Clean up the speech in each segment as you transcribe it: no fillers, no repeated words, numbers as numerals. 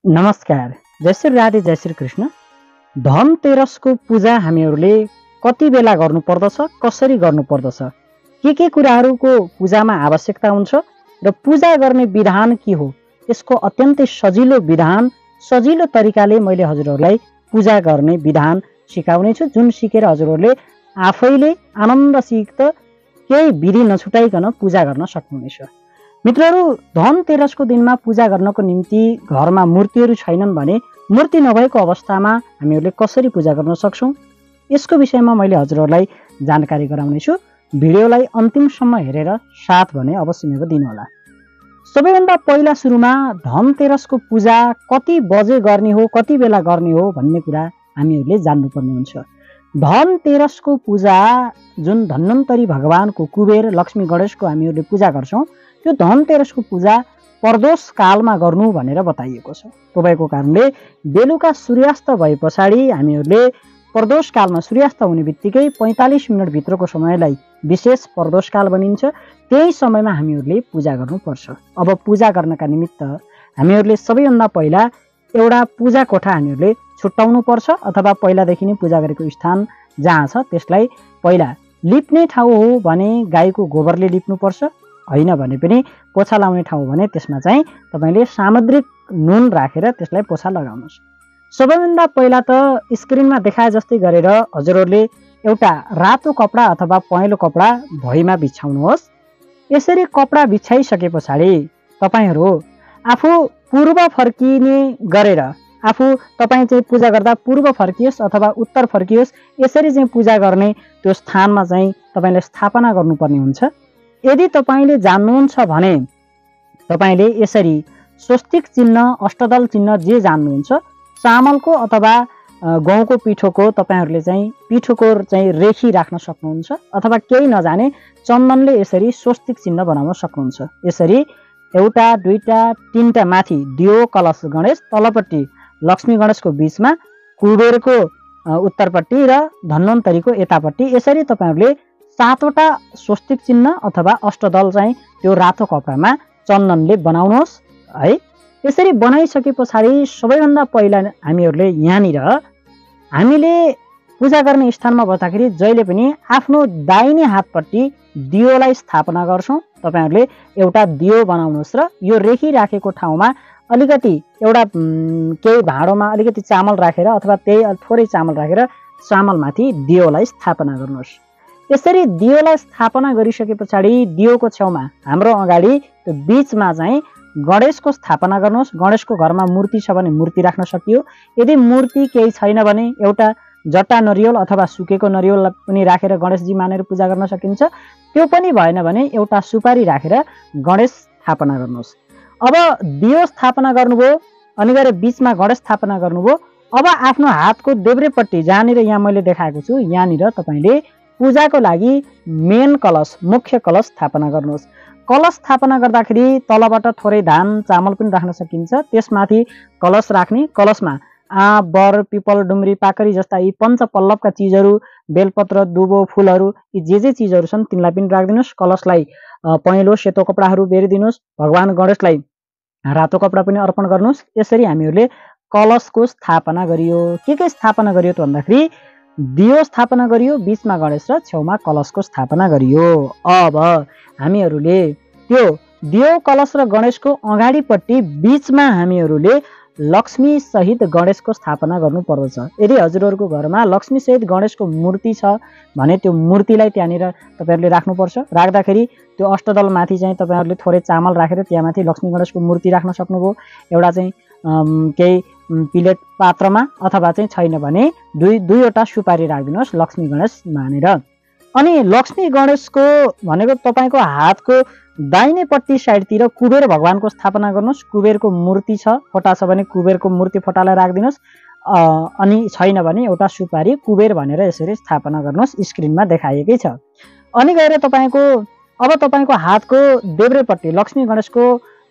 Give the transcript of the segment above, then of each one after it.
नमस्कार। जय श्री राधे, जय श्री कृष्ण। धनतेरसको पूजा हामीहरूले कति बेला गर्नुपर्दछ, कसरी गर्नुपर्दछ, के कुराहरूको पूजामा आवश्यकता हुन्छ र पूजा गर्ने विधान के हो, यसको अत्यन्तै सजिलो विधान, सजिलो तरिकाले मैले हजुरहरूलाई पूजा गर्ने विधान सिकाउने छु, जुन सिकेर हजुरहरूले आफैले आनन्दसित केही विधि नछुटाइकन पूजा गर्न सक्नुहुनेछ। मित्रहरू, धनतेरसको दिनमा पूजा गर्नको निम्ति घरमा मूर्तिहरू छैनन् भने मूर्ति नभएको अवस्थामा हामीहरूले कसरी पूजा गर्न सक्छौँ, यसको विषयमा मैले हजुरहरूलाई जानकारी गराउनेछु। भिडियोलाई अन्तिमसम्म हेरेर साथ भने अवश्य नै दिनुहोला। सबैभन्दा पहिला सुरुमा धनतेरसको पूजा कति बजे गर्ने हो, कति बेला गर्ने हो भन्ने कुरा हामीहरूले जान्नुपर्ने हुन्छ। धनतेरसको पूजा जुन धन्वन्तरी भगवानको कुबेर लक्ष्मी गणेशको हामीहरूले पूजा गर्छौँ, त्यो धनतेरसको पूजा प्रदोष कालमा गर्नु भनेर बताइएको छ। तपाईँको कारणले बेलुका सूर्यास्त भए पछाडि हामीहरूले प्रदोष कालमा सूर्यास्त हुने बित्तिकै 45 मिनटभित्रको समयलाई विशेष प्रदोष काल भनिन्छ। त्यही समयमा हामीहरूले पूजा गर्नुपर्छ। अब पूजा गर्नका निमित्त हामीहरूले सबैभन्दा पहिला एउटा पूजा कोठा हामीहरूले छुट्याउनु पर्छ, अथवा पहिलादेखि नै पूजा गरेको स्थान जहाँ छ त्यसलाई पहिला लिप्ने ठाउँ हो भने गाईको गोबरले लिप्नुपर्छ, होइन भने पनि पोछा लाउने ठाउँ भने त्यसमा चाहिँ तपाईँले सामुद्रिक नुन राखेर त्यसलाई पोछा लगाउनुहोस्। सबैभन्दा पहिला त स्क्रिनमा देखाए जस्तै गरेर हजुरहरूले एउटा रातो कपडा अथवा पहेँलो कपडा भुइँमा बिछाउनुहोस्। यसरी कपडा बिछाइसके पछाडि तपाईँहरू आफू पूर्व फर्किने गरेर तपाईँ चाहिँ पूजा गर्दा पूर्व फर्कियोस् अथवा उत्तर फर्कियोस्, यसरी चाहिँ पूजा गर्ने त्यो स्थानमा चाहिँ तपाईँले स्थापना गर्नुपर्ने हुन्छ। यदि तपाईँले जान्नुहुन्छ भने तपाईँले यसरी स्वस्तिक चिन्ह, अष्टदल चिन्ह जे जान्नुहुन्छ, चामलको अथवा गहुँको पिठोको तपाईँहरूले चाहिँ पिठोको चाहिँ रेखी राख्न सक्नुहुन्छ, अथवा केही नजाने चन्दनले यसरी स्वस्तिक चिन्ह बनाउन सक्नुहुन्छ। यसरी एउटा, दुईटा, तीनटा माथि दियो कलश गणेश, तलपट्टि लक्ष्मी गणेशको बिचमा कुबेरको उत्तरपट्टि र धन्वन्तरीको यतापट्टि, यसरी तपाईँहरूले 7वटा स्वस्तिक चिन्ह अथवा अष्टदल चाहिँ त्यो रातो कपडामा चन्दनले बनाउनुहोस् है। यसरी बनाइसके पछाडि सबैभन्दा पहिला हामीहरूले यहाँनिर हामीले पूजा गर्ने स्थानमा बस्दाखेरि जहिले पनि आफ्नो दाहिने हातपट्टि दियोलाई स्थापना गर्छौँ। तपाईँहरूले एउटा दियो बनाउनुहोस् र यो रेखी राखेको ठाउँमा अलिकति एउटा केही भाँडोमा अलिकति चामल राखेर अथवा त्यही थोरै चामल राखेर चामलमाथि दियोलाई स्थापना गर्नुहोस्। यसरी दियोलाई स्थापना गरिसके पछाडि दियोको छेउमा हाम्रो अगाडि त्यो बिचमा चाहिँ गणेशको स्थापना गर्नुहोस्। गणेशको घरमा मूर्ति छ भने मूर्ति राख्न सकियो। यदि मूर्ति केही छैन भने एउटा जट्टा नरिवल अथवा सुकेको नरिवल पनि राखेर गणेशजी मानेर पूजा गर्न सकिन्छ। त्यो पनि भएन भने एउटा सुपारी राखेर गणेश स्थापना गर्नुहोस्। अब दियो स्थापना गर्नुभयो, अनि गएर बिचमा गणेश स्थापना गर्नुभयो। अब आफ्नो हातको देब्रेपट्टि जहाँनिर यहाँ मैले देखाएको छु, यहाँनिर तपाईँले पूजाको लागि मेन कलश, मुख्य कलश स्थापना गर्नुहोस्। कलश स्थापना गर्दाखेरि तलबाट थोरै धान चामल पनि राख्न सकिन्छ। त्यसमाथि कलश राख्ने, कलशमा आँप, बर, पिपल, डुम्री, पाकरी जस्ता यी पञ्चपल्लवका चिजहरू, बेलपत्र, दुबो, फुलहरू, यी जे चिजहरू छन् तिनलाई पनि राखिदिनुहोस्। कलशलाई पहेँलो सेतो कपडाहरू बेरिदिनुहोस्। भगवान गणेशलाई रातो कपडा पनि अर्पण गर्नुहोस्। यसरी हामीहरूले कलशको स्थापना गरियो। के स्थापना गरियो त भन्दाखेरि दियो स्थापना गरियो, बिचमा गणेश र छेउमा कलशको स्थापना गरियो। अब हामीहरूले त्यो दियो कलश र गणेशको अगाडिपट्टि बिचमा हामीहरूले लक्ष्मी सहित गणेशको स्थापना गर्नुपर्दछ। यदि हजुरहरूको घरमा लक्ष्मी सहित गणेशको मूर्ति छ भने त्यो मूर्तिलाई त्यहाँनिर तपाईँहरूले राख्नुपर्छ। राख्दाखेरि त्यो अष्टदलमाथि चाहिँ तपाईँहरूले थोरै चामल राखेर त्यहाँमाथि लक्ष्मी गणेशको मूर्ति राख्न सक्नुभयो। एउटा चाहिँ केही प्लेट पात्रमा, अथवा चाहिँ छैन भने दुईवटा सुपारी राखिदिनुहोस् लक्ष्मी गणेश मानेर। अनि लक्ष्मी गणेशको भनेको तपाईँको हातको दाहिनेपट्टि साइडतिर कुबेर भगवानको स्थापना गर्नुहोस्। कुबेरको मूर्ति छ, फोटा छ भने कुबेरको मूर्ति फोटालाई राखिदिनुहोस्। अनि छैन भने एउटा सुपारी कुबेर भनेर यसरी स्थापना गर्नुहोस्। स्क्रिनमा देखाइएकै छ। अनि गएर तपाईँको हातको देब्रेपट्टि लक्ष्मी गणेशको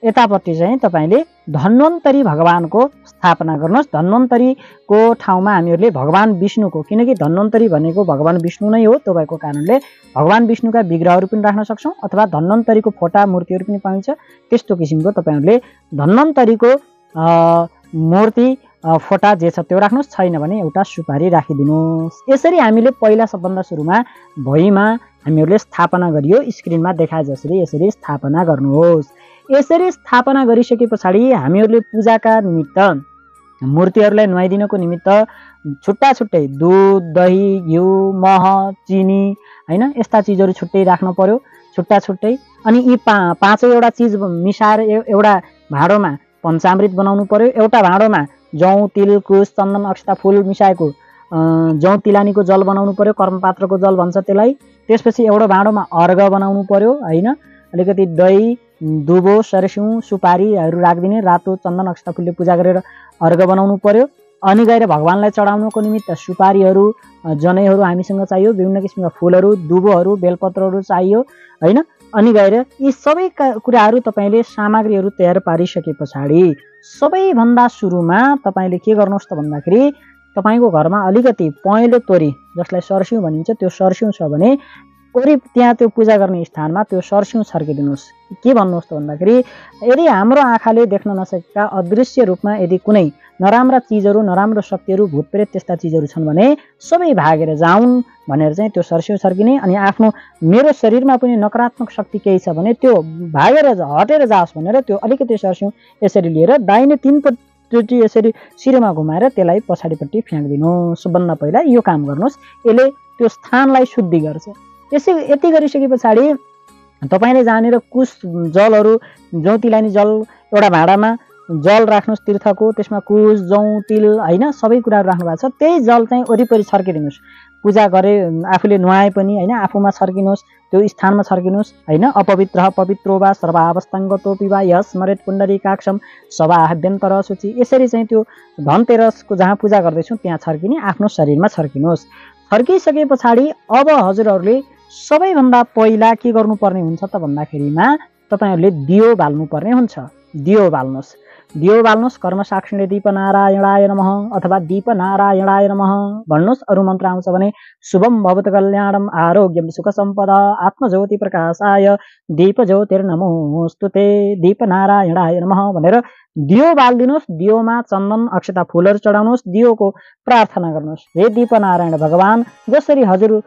यतापट्टि चाहिँ तपाईँले धन्वन्तरी भगवानको स्थापना गर्नुहोस्। धन्वन्तरीको ठाउँमा हामीहरूले भगवान विष्णुको, किनकि धन्वन्तरी भनेको भगवान विष्णु नै हो, त्यो भएको कारणले भगवान विष्णुका विग्रहहरू पनि राख्न सक्छौँ, अथवा धन्वन्तरीको फोटा मूर्तिहरू पनि पाइन्छ। त्यस्तो किसिमको तपाईँहरूले धन्वन्तरीको मूर्ति फोटा जे छ त्यो राख्नुहोस्, छैन भने एउटा सुपारी राखिदिनुहोस्। यसरी हामीले पहिला सबभन्दा सुरुमा भुइँमा हामीहरूले स्थापना गरियो, स्क्रिनमा देखाए जसरी यसरी स्थापना गर्नुहोस्। यसरी स्थापना गरिसके पछाडि हामीहरूले पूजाका निमित्त मूर्तिहरूलाई नुहाइदिनको निमित्त छुट्टा छुट्टै दुध, दही, घिउ, मह, चिनी हैन यस्ता चिजहरू छुट्टै राख्न पर्यो, छुट्टा छुट्टै। अनि यी पाँचैवटा चिज मिसाएर एउटा भाँडोमा पञ्चामृत बनाउनु पर्यो। एउटा भाँडोमा जौँ, तिल, कुश, चन्दन, अक्षता, फुल मिसाएको जौँ तिलानीको जल बनाउनु पर्यो, कर्मपात्रको जल भन्छ त्यसलाई। त्यसपछि एउटा भाँडोमा अर्घ बनाउनु पर्यो हैन, अलिकति दही, दुबो, सरस्यौँ, सुपारीहरू राखिदिने, रातो चन्दन अक्षता फुलले पूजा गरेर अर्घ बनाउनु पर्यो। अनि गएर भगवानलाई चढाउनको निमित्त सुपारीहरू, जनैहरू हामीसँग चाहियो, विभिन्न किसिमका फुलहरू, दुबोहरू, बेलपत्रहरू चाहियो हैन। अनि गएर यी सबै कुराहरू तपाईँले सामग्रीहरू तयार पारिसके पछाडि सबैभन्दा सुरुमा तपाईँले के गर्नुहोस् त भन्दाखेरि तपाईँको घरमा अलिकति पहेँलो तोरी, जसलाई सर्स्यौँ भनिन्छ, त्यो सर्स्यौँ छ भने त्यहाँ त्यो पूजा गर्ने स्थानमा त्यो सर्स्यौँ छर्किदिनुहोस्। के भन्नुहोस् त भन्दाखेरि यदि हाम्रो आँखाले देख्न नसकेका अदृश्य रूपमा यदि कुनै नराम्रा चिजहरू, नराम्रो शक्तिहरू, भूतप्रेत त्यस्ता चिजहरू छन् भने सबै भागेर जाउन् भनेर चाहिँ त्यो सर्स्यौँ छर्किने। अनि आफ्नो मेरो शरीरमा पनि नकारात्मक शक्ति केही छ भने त्यो भागेर हटेर जाओस् भनेर त्यो अलिकति सर्स्यौँ यसरी लिएर दाहिने 3 चोटि यसरी शिरमा घुमाएर त्यसलाई पछाडिपट्टि फ्याँक्दिनुहोस्। सबभन्दा पहिला यो काम गर्नुहोस्, यसले त्यो स्थानलाई शुद्धि गर्छ। यति गरिसके पछाडि तपाईँले जानेर कुश जलहरू, जौँ तिलानी जल एउटा भाँडामा जल राख्नुहोस् तीर्थको, त्यसमा कुश, जौँ, तिल हैन सबै कुराहरू राख्नु भएको छ। त्यही जल चाहिँ वरिपरि छर्किदिनुहोस्। पूजा गरे आफूले नुहाए पनि हैन आफूमा छर्किनुहोस्, त्यो स्थानमा छर्किनुहोस् हैन। अपवित्र पवित्रो वा सर्वावस्थाङ्गतोपि वा यस स्मरेत पुण्डरीकाक्षम सभाभ्यन्तर शुचि। यसरी चाहिँ त्यो धनतेरसको जहाँ पूजा गर्दैछौँ त्यहाँ छर्किने, आफ्नो शरीरमा छर्किनुहोस्। छर्किसके पछाडि अब हजुरहरूले सबैभन्दा पहिला के गर्नुपर्ने हुन्छ त भन्दाखेरिमा तपाईँहरूले दियो बाल्नुपर्ने हुन्छ। दियो बाल्नुहोस्, दियो बाल्नुहोस्। कर्म साक्षिणे दीप नारायणाय नमः अथवा दीप नारायणाय नमः भन्नुहोस्। अरू मन्त्र आउँछ भने शुभम भवत कल्याणम आरोग्यम सुख सम्पदा आत्मज्योति प्रकाशाय दीप ज्योतिर्नमोस्तुते दीप नारायणाय नमः भनेर दियो बाल्दिनुहोस्। दियोमा चन्दन अक्षता फुलहरू चढाउनुहोस्, दियोको प्रार्थना गर्नुहोस्। हे दीप नारायण भगवान, जसरी हजुर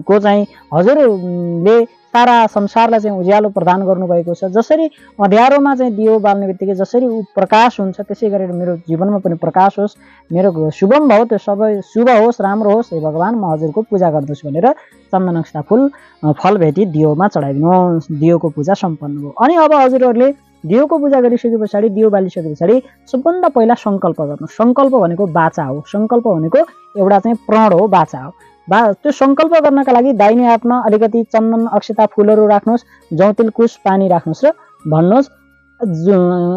को चाहिँ हजुरले सारा संसारलाई चाहिँ उज्यालो प्रदान गर्नुभएको छ, जसरी अँध्यारोमा चाहिँ दियो बाल्ने बित्तिकै जसरी प्रकाश हुन्छ त्यसै गरेर मेरो जीवनमा पनि प्रकाश होस्, मेरो शुभम भवत सबै शुभ होस्, राम्रो होस्, हे भगवान म हजुरको पूजा गर्दछु भनेर चन्दन अक्षता फुल फल भेटी दियोमा चढाइदिनुहोस्। दियोको पूजा सम्पन्न भयो। अनि अब हजुरहरूले दियोको पूजा गरिसके पछाडि, दियो बालिसके पछाडि सबभन्दा पहिला सङ्कल्प गर्नु। सङ्कल्प भनेको बाचा हो। सङ्कल्प भनेको एउटा चाहिँ प्रण हो, बाचा हो। त्यो सङ्कल्प गर्नका लागि दाहिने हातमा अलिकति चन्दन अक्षता फुलहरू राख्नुहोस्, जौतिल कुश पानी राख्नुहोस् र भन्नुहोस्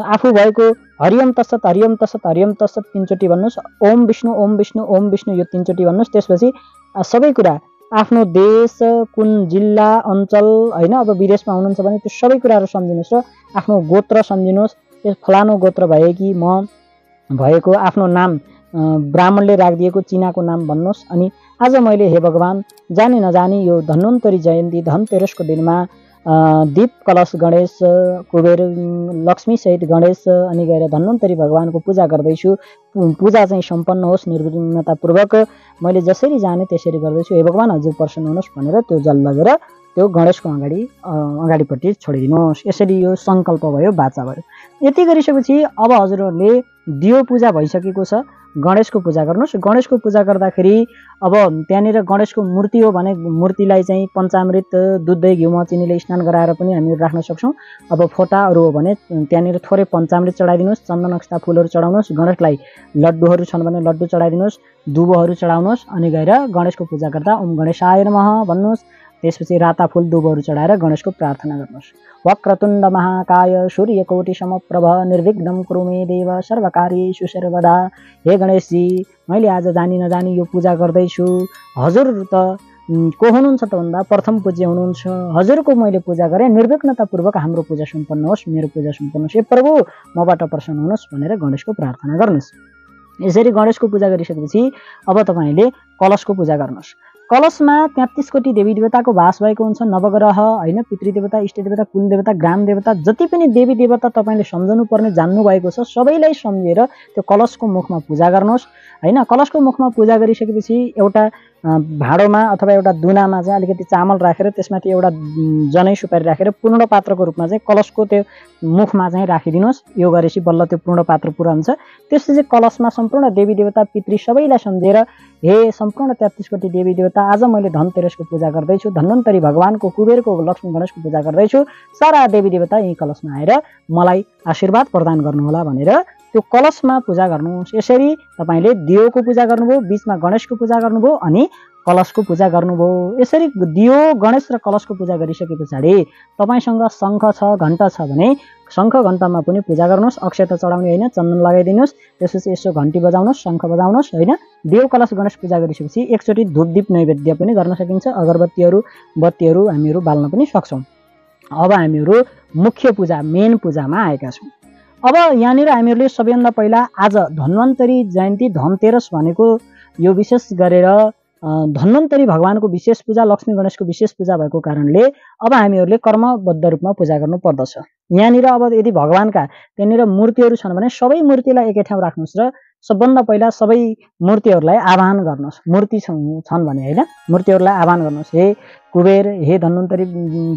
आफू भएको हरियम तत्सत हरियम तत्सत हरियम तत्सत 3 चोटि भन्नुहोस्। ओम विष्णु ओम विष्णु ओम विष्णु यो 3 चोटि भन्नुहोस्। त्यसपछि सबै कुरा आफ्नो देश, कुन जिल्ला, अञ्चल हैन, अब विदेशमा हुनुहुन्छ भने त्यो सबै कुराहरू सम्झिनुहोस् र आफ्नो गोत्र सम्झिनुहोस्। त्यस फलानु गोत्र भए कि म भएको आफ्नो नाम ब्राह्मणले राखिदिएको चिनाको नाम भन्नुहोस्। अनि आज मैले हे भगवान जानी नजानी यो धन्वन्तरी जयन्ती धनतेरसको दिनमा दीप कलश गणेश, कुबेर लक्ष्मी सहित गणेश अनि गएर धन्वन्तरी भगवानको पूजा गर्दैछु। पूजा चाहिँ सम्पन्न होस् निर्विघ्नतापूर्वक, मैले जसरी जाने त्यसरी गर्दैछु, हे भगवान हजुर प्रसन्न हुनुहोस् भनेर त्यो जल लगेर त्यो गणेशको अगाडिपट्टि छोडिदिनुहोस्। यसरी यो सङ्कल्प भयो, बाचा भयो। यति गरिसकेपछि अब हजुरहरूले दियो पूजा भइसकेको छ, गणेशको पूजा गर्नुहोस्। गणेशको पूजा गर्दाखेरि अब त्यहाँनिर गणेशको मूर्ति हो भने मूर्तिलाई चाहिँ पञ्चामृत, दुध, दही, घिउ, चिनीले स्नान गराएर पनि हामी राख्न सक्छौँ। अब फोटाहरू हो भने त्यहाँनिर थोरै पञ्चामृत चढाइदिनुहोस्, चन्दन अक्षता फुलहरू चढाउनुहोस्। गणेशलाई लड्डुहरू छन् भने लड्डु चढाइदिनुहोस्, दुबोहरू चढाउनुहोस्। अनि गएर गणेशको पूजा गर्दा ओम गणेशाय नमः भन्नुहोस्। त्यसपछि राता फुल दुबोहरू चढाएर गणेशको प्रार्थना गर्नुहोस्। वक्रतुण्ड महाकाय सूर्यकोटि समप्रभ निर्विघ्नं कुरु मे देव सर्वकार्येषु सर्वदा। हे गणेशजी, मैले आज जानी नजानी यो पूजा गर्दैछु। हजुर त को हुनुहुन्छ त भन्दा प्रथम पूज्य हुनुहुन्छ। हजुरको मैले पूजा गरेँ, निर्विघ्नतापूर्वक हाम्रो पूजा सम्पन्न होस्, मेरो पूजा सम्पन्न होस्। हे प्रभु मबाट प्रसन्न हुनुहोस् भनेर गणेशको प्रार्थना गर्नुहोस्। यसरी गणेशको पूजा गरिसकेपछि अब तपाईँले कलशको पूजा गर्नुहोस्। कलशमा 33 कोटी देवी देवताको वास भएको हुन्छ। नवग्रह होइन, पितृदेवता, इष्टदेवता, कुलदेवता, ग्राम देवता, जति पनि देवी देवता तपाईँले सम्झनु पर्ने जान्नु भएको छ सबैलाई सम्झेर त्यो कलशको मुखमा पूजा गर्नुहोस् होइन। कलशको मुखमा पूजा गरिसकेपछि एउटा भाँडोमा अथवा एउटा दुनामा चाहिँ अलिकति चामल राखेर त्यसमाथि एउटा जनै सुपारी राखेर पूर्ण पात्रको रूपमा चाहिँ कलशको त्यो मुखमा चाहिँ राखिदिनुहोस्। यो गरेपछि बल्ल त्यो पूर्ण पात्र पुरा हुन्छ। त्यसपछि कलशमा सम्पूर्ण देवी देवता पितृ सबैलाई सम्झेर हे सम्पूर्ण 33 कोटी देवी देवता, आज मैले धनतेरसको पूजा गर्दैछु, धन्वन्तरी भगवानको, कुबेरको, लक्ष्मी गणेशको पूजा गर्दैछु, सारा देवी देवता यही कलशमा आएर मलाई आशीर्वाद प्रदान गर्नुहोला भनेर त्यो कलशमा पूजा गर्नुहोस्। यसरी तपाईँले दियोको पूजा गर्नुभयो, बिचमा गणेशको पूजा गर्नुभयो अनि कलशको पूजा गर्नुभयो। यसरी दियो, गणेश र कलशको पूजा गरिसके पछाडि तपाईँसँग शङ्ख छ, घण्ट छ भने शङ्ख घण्टमा पनि पूजा गर्नुहोस्। अक्षता चढाउने होइन, चन्दन लगाइदिनुहोस्। त्यसपछि यसो घन्टी बजाउनुहोस्, शङ्ख बजाउनुहोस् होइन। देव कलश गणेश पूजा गरिसकेपछि एकचोटि धूपदीप नैवेद्य पनि गर्न सकिन्छ। अगरबत्तीहरू बत्तीहरू हामीहरू बाल्न पनि सक्छौँ। अब हामीहरू मुख्य पूजा मेन पूजामा आएका छौँ। अब यहाँनिर हामीहरूले सबैभन्दा पहिला आज धन्वन्तरी जयन्ती धनतेरस भनेको यो विशेष गरेर धन्वन्तरी भगवानको विशेष पूजा, लक्ष्मी गणेशको विशेष पूजा भएको कारणले अब हामीहरूले कर्मबद्ध रूपमा पूजा गर्नु पर्दछ। यहाँनिर अब यदि भगवानका त्यहाँनिर मूर्तिहरू छन् भने सबै मूर्तिलाई एकै ठाउँ राख्नुहोस् र सबभन्दा पहिला सबै मूर्तिहरूलाई आह्वान गर्नुहोस्। मूर्ति छन् भने होइन, मूर्तिहरूलाई आह्वान गर्नुहोस्। हे कुबेर, हे धन्वन्तरी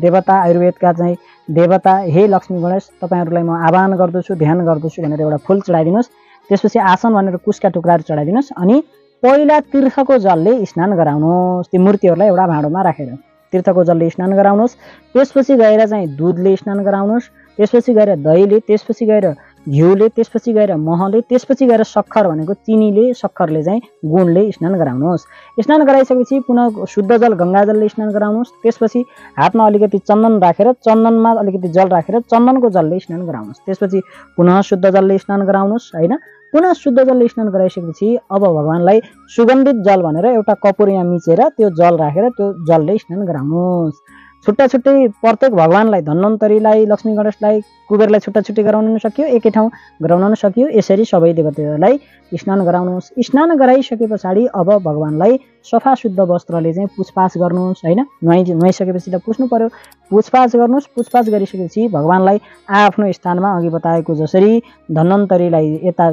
देवता, आयुर्वेदका चाहिँ देवता, हे लक्ष्मी गणेश, तपाईँहरूलाई म आह्वान गर्दछु, ध्यान गर्दछु भनेर एउटा फुल चढाइदिनुहोस्। त्यसपछि आसन भनेर कुशका टुक्राहरू चढाइदिनुहोस् अनि पहिला तीर्थको जलले स्नान गराउनुहोस्। ती मूर्तिहरूलाई एउटा भाँडोमा राखेर तीर्थको जलले स्नान गराउनुहोस्। त्यसपछि गएर चाहिँ दुधले स्नान गराउनुहोस्। त्यसपछि गएर दहीले, त्यसपछि गएर घिउले, त्यसपछि गएर महले, त्यसपछि गएर सक्खर भनेको चिनीले, सक्खरले चाहिँ गुणले स्नान गराउनुहोस्। स्नान गराइसकेपछि पुनः शुद्ध जल गङ्गाजलले स्नान गराउनुहोस्। त्यसपछि हातमा अलिकति चन्दन राखेर चन्दनमा अलिकति जल राखेर चन्दनको जलले स्नान गराउनुहोस्। त्यसपछि पुनः शुद्ध जलले स्नान गराउनुहोस् होइन। पुनः शुद्ध जलले स्नान गराइसकेपछि अब भगवानलाई सुगन्धित जल भनेर एउटा कपुर यहाँ मिचेर त्यो जल राखेर त्यो जलले स्नान गराउनुहोस्। छुट्टा छुट्टै प्रत्येक भगवानलाई, धन्वन्तरीलाई, लक्ष्मी गणेशलाई, कुबेरलाई छुट्टा छुट्टै गराउन सकियो, एकै ठाउँ गराउन सकियो। यसरी सबै देवताहरूलाई स्नान गराउनुहोस्। स्नान गराइसके पछाडि अब भगवानलाई सफा शुद्ध वस्त्रले चाहिँ पुछपाछ गर्नुहोस् होइन। नुहाइसकेपछि त पुछ्नु पर्यो, पुछपाछ गर्नुहोस्। पुछपाछ गरिसकेपछि भगवानलाई आफ्नो स्थानमा अघि बताएको जसरी धन्वन्तरीलाई यता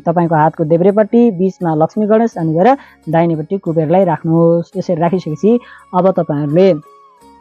तपाईँको हातको देब्रेपट्टि, बिचमा लक्ष्मी गणेश अनि गएर दाहिनेपट्टि कुबेरलाई राख्नुहोस्। यसरी राखिसकेपछि अब तपाईँहरूले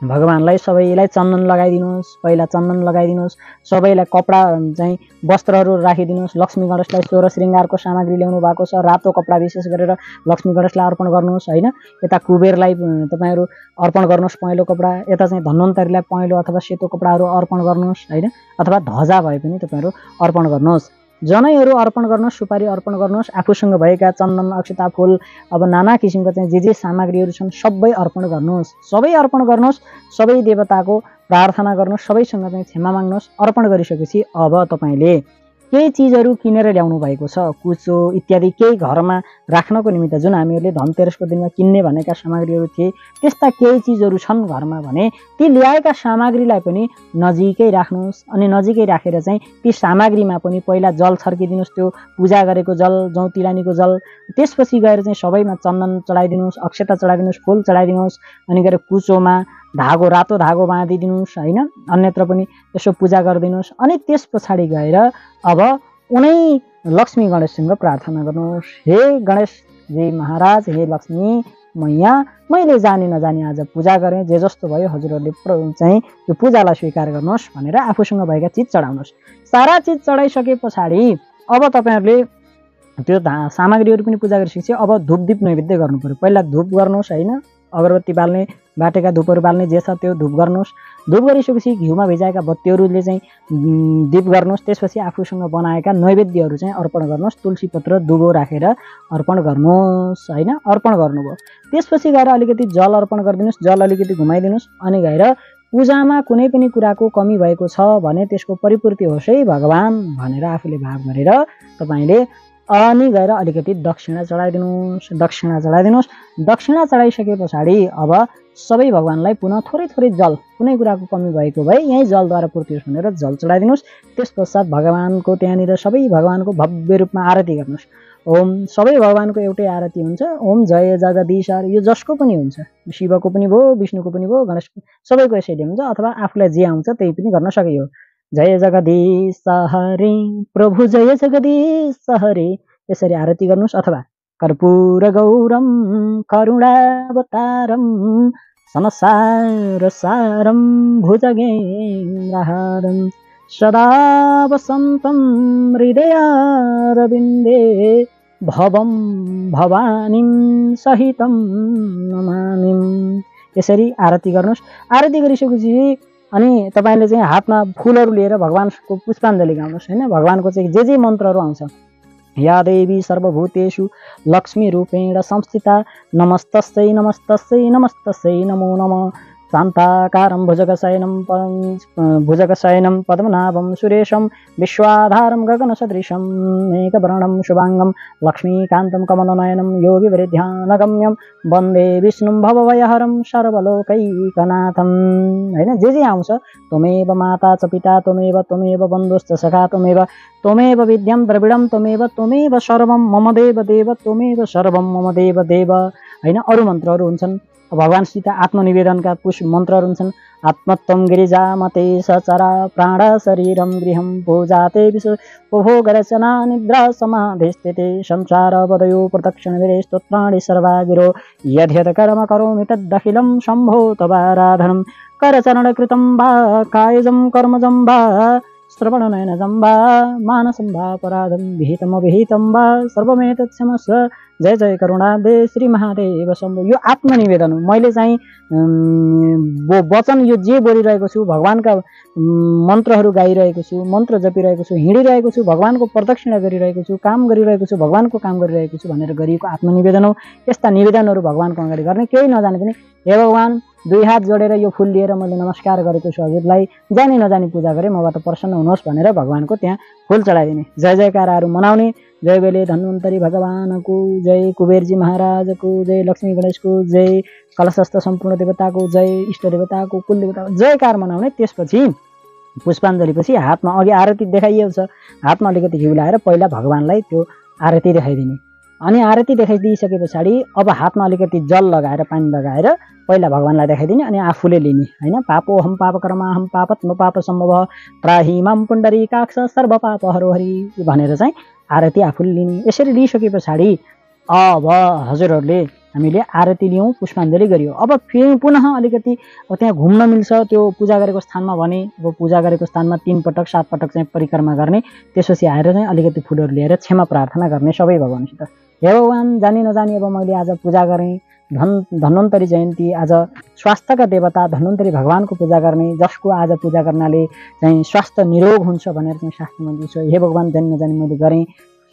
भगवानलाई सबैलाई चन्दन लगाइदिनुहोस्। पहिला चन्दन लगाइदिनुहोस्। सबैलाई कपडा चाहिँ वस्त्रहरू राखिदिनुहोस्। लक्ष्मी गणेशलाई 16 श्रृङ्गारको सामग्री ल्याउनु भएको छ, रातो कपडा विशेष गरेर लक्ष्मी गणेशलाई अर्पण गर्नुहोस् होइन। यता कुबेरलाई तपाईँहरू अर्पण गर्नुहोस् पहेँलो कपडा, यता चाहिँ धन्वन्तरीलाई पहेँलो अथवा सेतो कपडाहरू अर्पण गर्नुहोस् होइन। अथवा ध्वजा भए पनि तपाईँहरू अर्पण गर्नुहोस्। जनैहरू अर्पण गर्नुहोस्, सुपारी अर्पण गर्नुहोस्। आफूसँग भएका चन्दन, अक्षता, फुल, अब नाना किसिमको चाहिँ जे सामग्रीहरू छन् सबै अर्पण गर्नुहोस्। सबै अर्पण गर्नुहोस्। सबै देवताको प्रार्थना गर्नुहोस्। सबैसँग चाहिँ क्षमा माग्नुहोस्। अर्पण गरिसकेपछि अब तपाईँले केही चिजहरू किनेर ल्याउनु भएको छ, कुचो इत्यादि केही घरमा राख्नको निमित्त जुन हामीहरूले धनतेरसको दिनमा किन्ने भनेका सामग्रीहरू थिए त्यस्ता केही चिजहरू छन् घरमा भने ती ल्याएका सामग्रीलाई पनि नजिकै राख्नुहोस्। अनि नजिकै राखेर चाहिँ ती सामग्रीमा पनि पहिला जल छर्किदिनुहोस्, त्यो पूजा गरेको जल, जौ तिलानीको जल। त्यसपछि गएर चाहिँ सबैमा चन्दन चढाइदिनुहोस्, अक्षता चढाइदिनुहोस्, फुल चढाइदिनुहोस्। अनि गएर कुचोमा धागो, रातो धागो बाँधिदिनुहोस् होइन। अन्यत्र पनि यसो पूजा गरिदिनुहोस्। अनि त्यस पछाडि गएर अब उनै लक्ष्मी गणेशसँग प्रार्थना गर्नुहोस्। हे गणेशजी महाराज, हे लक्ष्मी मैया, मैले जाने नजाने आज पूजा गरेँ, जे जस्तो भयो हजुरहरूले चाहिँ यो पूजालाई स्वीकार गर्नुहोस् भनेर आफूसँग भएका चिज चढाउनुहोस्। सारा चिज चढाइसके पछाडि अब तपाईँहरूले त्यो सामग्रीहरू पनि पूजा गरिसकेपछि अब धूपदीप नैवेद्य गर्नु पर्यो। पहिला धूप गर्नुहोस् होइन। अगरबत्ती बाल्ने, बाटेका धुपहरू बाल्ने जे छ त्यो धुप गर्नुहोस्। धुप गरिसकेपछि घिउमा भिजाएका बत्तीहरूले चाहिँ दीप गर्नुहोस्। त्यसपछि आफूसँग बनाएका नैवेद्यहरू चाहिँ अर्पण गर्नुहोस्। तुलसी पत्र, दुबो राखेर अर्पण गर्नुहोस् होइन। अर्पण गर्नुभयो। त्यसपछि गएर अलिकति जल अर्पण गरिदिनुहोस्। जल अलिकति घुमाइदिनुहोस्। अनि गएर पूजामा कुनै पनि कुराको कमी भएको छ भने त्यसको परिपूर्ति होस् है भगवान भनेर आफूले भाव गरेर तपाईँले अनि गएर अलिकति दक्षिणा चढाइदिनुहोस्। दक्षिणा चढाइदिनुहोस्। दक्षिणा चढाइसके पछाडि अब सबै भगवानलाई पुनः थोरै थोरै जल, कुनै कुराको कमी भएको भए यहीँ जलद्वारा पूर्ति होस् भनेर जल चढाइदिनुहोस्। त्यस पश्चात भगवानको त्यहाँनिर सबै भगवानको भव्य रूपमा आरती गर्नुहोस्। ओम सबै भगवानको एउटै आरती हुन्छ। ओम जय जगदीश यो जसको पनि हुन्छ, शिवको पनि भयो, विष्णुको पनि भयो, गणेश सबैको यसैले हुन्छ, अथवा आफूलाई जे आउँछ त्यही पनि गर्न सकियो। जय जगदीश हरे प्रभु जय जगदीश हरे यसरी आरती गर्नुहोस्। अथवा कर्पूर गौरम करुणावतारम संसार सारम भुजगेन्द्रहारम सदा वसन्तं हृदयारविन्दे भवं भवानीं सहितं नमामिम्। यसरी आरती गर्नुहोस्। आरती गरिसकेपछि अनि तपाईले चाहिँ हातमा फुलहरू लिएर भगवानको पुष्पाञ्जली गाउनुहोस् हैन। भगवानको चाहिँ जे मन्त्रहरू आउँछ, या देवी सर्वभूतेषु लक्ष्मी रूपेण संस्थिता नमस्तस्यै नमस्तस्यै नमस्तस्यै नमो नमः। शान्ताकारं भुजगशयनं पद्मनाभं सुरेशं विश्वाधारं गगनसदृशं मेघवर्णं शुभांगं लक्ष्मीकान्तं कमलनयनं योगिवृद्ध्यानगम्यं वन्दे विष्णुं भवभयहरं सर्वलोकैकनाथं। हैन जे आउँछ, त्वमेव माता च पिता त्वमेव बन्धुश्च सखा त्वमेव विद्यं द्रविडं त्वमेव सर्वं मम देव देव त्वमेव सर्वं मम देव देव। हैन अरु मन्त्रहरू हुन्छन्। भगवानसित आत्मनिवेदनका मन्त्रहरू हुन्छन्। आत्मत्वं गिरिजामते सचरा प्राण शरीरं गृहं पूजाते विश्वभोगरचना निद्रा समाधिस्थिते संसार वदयो प्रदक्षिणवीरे स्तोत्राणि सर्वागिरो यद्यत् कर्म करोमि तदखिलं शम्भो तवाराधनं करचरणकृतं वा कायजं कर्मजं वा श्रवणनयनजं वा मानसं वा पराधं विहितमविहितं वा सर्वमेतत् क्षमस्व जय जय करुणादे श्री महादेव शम्भो। यो आत्मनिवेदन हो। मैले चाहिँ वचन यो जे बोलिरहेको छु, भगवानका मन्त्रहरू गाइरहेको छु, मन्त्र जपिरहेको छु, हिँडिरहेको छु, भगवानको प्रदक्षिणा गरिरहेको छु, काम गरिरहेको छु, भगवानको काम गरिरहेको छु भनेर गरिएको आत्मनिवेदन हो। यस्ता निवेदनहरू भगवानको अगाडि गर्ने। केही नजाने पनि हे भगवान दुई हात जोडेर यो फुल लिएर मैले नमस्कार गरेको छु हजुरलाई, जानी नजानी पूजा गरे मबाट प्रसन्न हुनुहोस् भनेर भगवानको त्यहाँ फुल चढाइदिने, जय जयकारहरू मनाउने। जय बेले धन्वन्तरी भगवानको जय, कुबेरजी महाराजको जय, लक्ष्मी गणेशको जय, कलशस्थ सम्पूर्ण देवताको जय, इष्ट देवताको कुल देवताको जयकार मनाउने। त्यसपछि पुष्पाञ्जलीपछि हातमा अघि आरती देखाइएको छ, हातमा अलिकति घिउ लाएर पहिला भगवानलाई त्यो आरती देखाइदिने। अनि आरती देखाइदिइसके पछाडि अब हातमा अलिकति जल लगाएर पानी लगाएर पहिला भगवानलाई देखाइदिने अनि आफूले लिने हैन। पापोहम पापकर्माहम पापत्म पाप सम्भव त्राहि मां पुण्डरीकाक्ष सर्व पापहरो हरि भनेर चाहिँ आरती आफूले लिने। यसरी लिइसके पछाडि अब हजुरहरूले हामीले आरती लियौँ, पुष्पाञ्जली गरियो। अब फेरि पुनः अलिकति त्यहाँ घुम्न मिल्छ त्यो पूजा गरेको स्थानमा भने। अब पूजा गरेको स्थानमा 3 पटक 7 पटक चाहिँ परिक्रमा गर्ने। त्यसपछि आएर चाहिँ अलिकति फुलहरू लिएर क्षमा प्रार्थना गर्ने सबै भगवानसित। हे भगवान जानी नजानी अब मैले आज पूजा गरेँ, धन्वन्तरी जयन्ती, आज स्वास्थ्यका देवता धन्वन्तरी भगवानको पूजा गर्ने, जसको आज पूजा गर्नाले चाहिँ स्वास्थ्य निरोग हुन्छ भनेर चाहिँ शास्त्रमा दिन्छ। हे भगवान जानी नजानी मैले गरेँ,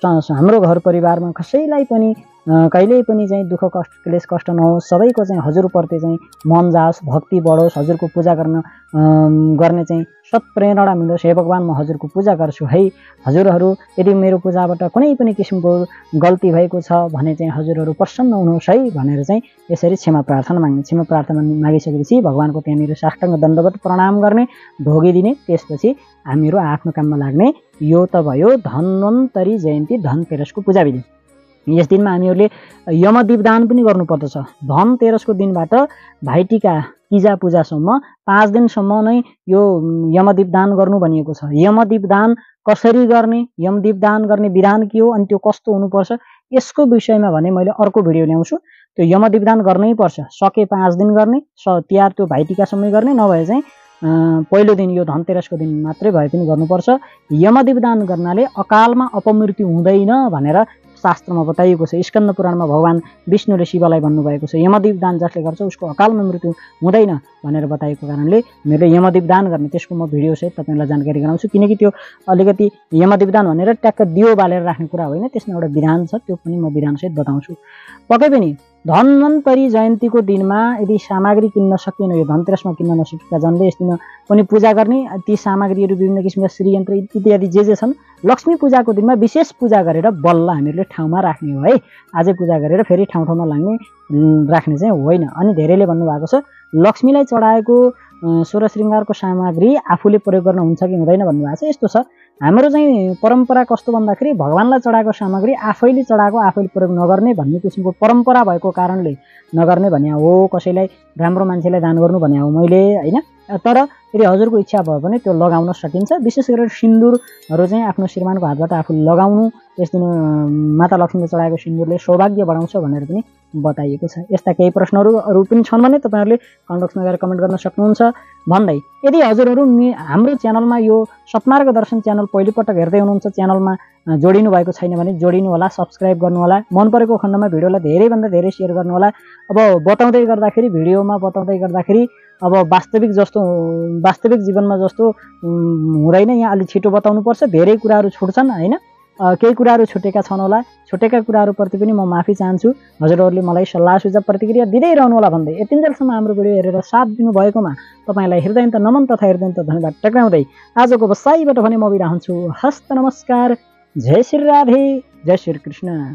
हाम्रो घर परिवारमा कसैलाई पनि कहिल्यै पनि चाहिँ दुःख कष्ट क्लेश कष्ट नहोस्, सबैको चाहिँ हजुरप्रति चाहिँ मन जाओस्, भक्ति बढोस्, हजुरको पूजा गर्ने चाहिँ सत्प्रेरणा मिलोस्। हे भगवान म हजुरको पूजा गर्छु है, हजुरहरू यदि मेरो पूजाबाट कुनै पनि किसिमको गल्ती भएको छ भने चाहिँ हजुरहरू प्रसन्न हुनुहोस् है भनेर चाहिँ यसरी क्षमा प्रार्थना माग्ने। क्षमा प्रार्थना मागिसकेपछि भगवानको त्यहाँनिर साष्टाङ्ग दण्डवत प्रणाम गर्ने, ढोगिदिने। त्यसपछि हामीहरू आफ्नो काममा लाग्ने। यो त भयो धन्वन्तरी जयन्ती धनतेरसको पूजा विधि। यस दिनमा हामीहरूले यमदीपदान पनि गर्नुपर्दछ। धनतेरसको दिनबाट भाइटिका पूजा पूजासम्म 5 दिनसम्म नै यो यमदीपदान गर्नु भनिएको छ। यमदीपदान कसरी गर्ने, यमदीपदान गर्ने विधान के हो, अनि त्यो कस्तो हुनुपर्छ, यसको विषयमा भने मैले अर्को भिडियो ल्याउँछु। त्यो यमदीपदान गर्नै पर्छ। सके 5 दिन गर्ने, तिहार त्यो भाइटिकासम्मै गर्ने, नभए चाहिँ पहिलो दिन यो धनतेरसको दिन मात्रै भए पनि गर्नुपर्छ। यमदीपदान गर्नाले अकालमा अपमृत्यु हुँदैन भनेर शास्त्रमा बताइएको छ। स्कन्द पुराणमा भगवान विष्णुले शिवलाई भन्नुभएको छ, यमदीपदान जसले गर्छ उसको अकालमा मृत्यु हुँदैन भनेर बताएको कारणले मैले यमदीपदान गर्ने त्यसको म भिडियो सहित तपाईँलाई जानकारी गराउँछु। किनकि त्यो अलिकति यमदीपदान भनेर ट्याक्क दियो बालेर राख्ने कुरा होइन, त्यसमा एउटा विधान छ, त्यो पनि म विधानसहित बताउँछु। पक्कै पनि धन्वन्तरी जयन्तीको दिनमा यदि सामग्री किन्न सकिएन, यो धनतेरसमा किन्न नसकेका जनले यस दिन पनि पूजा गर्ने। ती सामग्रीहरू विभिन्न किसिमका श्रीयन्त्र इत्यादि जे छन् लक्ष्मी पूजाको दिनमा विशेष पूजा गरेर बल्ल हामीहरूले ठाउँमा राख्ने हो है। आजै पूजा गरेर फेरि ठाउँ ठाउँमा राख्ने चाहिँ होइन। अनि धेरैले भन्नुभएको छ लक्ष्मीलाई चढाएको सोह्र श्रृङ्गारको सामग्री आफूले प्रयोग गर्न हुन्छ कि हुँदैन भन्नुभएको छ। यस्तो छ, हाम्रो चाहिँ परम्परा कस्तो भन्दाखेरि भगवानलाई चढाएको सामग्री आफैले चढाएको आफैले प्रयोग नगर्ने भन्ने किसिमको परम्परा भएको कारणले नगर्ने भने हो। कसैलाई राम्रो मान्छेलाई दान गर्नु भने हो मैले होइन। तर यदि हजुरको इच्छा भयो भने त्यो लगाउन सकिन्छ। विशेष गरेर सिन्दुरहरू चाहिँ आफ्नो श्रीमानको हातबाट आफूले लगाउनु, यस दिन माता लक्ष्मीले चढाएको सिन्दुरले सौभाग्य बढाउँछ भनेर पनि बताइएको छ। यस्ता केही प्रश्नहरू पनि छन् भने तपाईँहरूले कमेन्ट बक्समा गएर कमेन्ट गर्न सक्नुहुन्छ। भन्दै यदि हजुरहरू हाम्रो च्यानलमा यो सत्मार्ग दर्शन च्यानल पहिलोपटक हेर्दै हुनुहुन्छ, च्यानलमा जोडिनु भएको छैन भने जोडिनु होला, सब्सक्राइब गर्नु होला, मन परेको खण्डमा भिडियोलाई धेरैभन्दा धेरै सेयर गर्नु होला। अब बताउँदै गर्दाखेरि भिडियोमा बताउँदै गर्दाखेरि अब वास्तविक जीवनमा जस्तो हुँदैन, यहाँ अलिक छिटो बताउनुपर्छ, धेरै कुराहरू छुट्छन् होइन। केही कुराहरू छुटेका छन् होला, छुटेका कुराहरूप्रति पनि म माफी चाहन्छु। हजुरहरूले मलाई सल्लाह सुझाव प्रतिक्रिया दिँदै रहनु होला भन्दै यतिन्जेलसम्म हाम्रो भिडियो हेरेर साथ दिनुभएकोमा तपाईँलाई हृदयन्त नमन तथा हृदयन्त धन्यवाद टक्राउँदै आजको बसाइबाट भने म बिदा हुन्छु। हस्त नमस्कार, जय श्री राधे, जय श्री कृष्ण।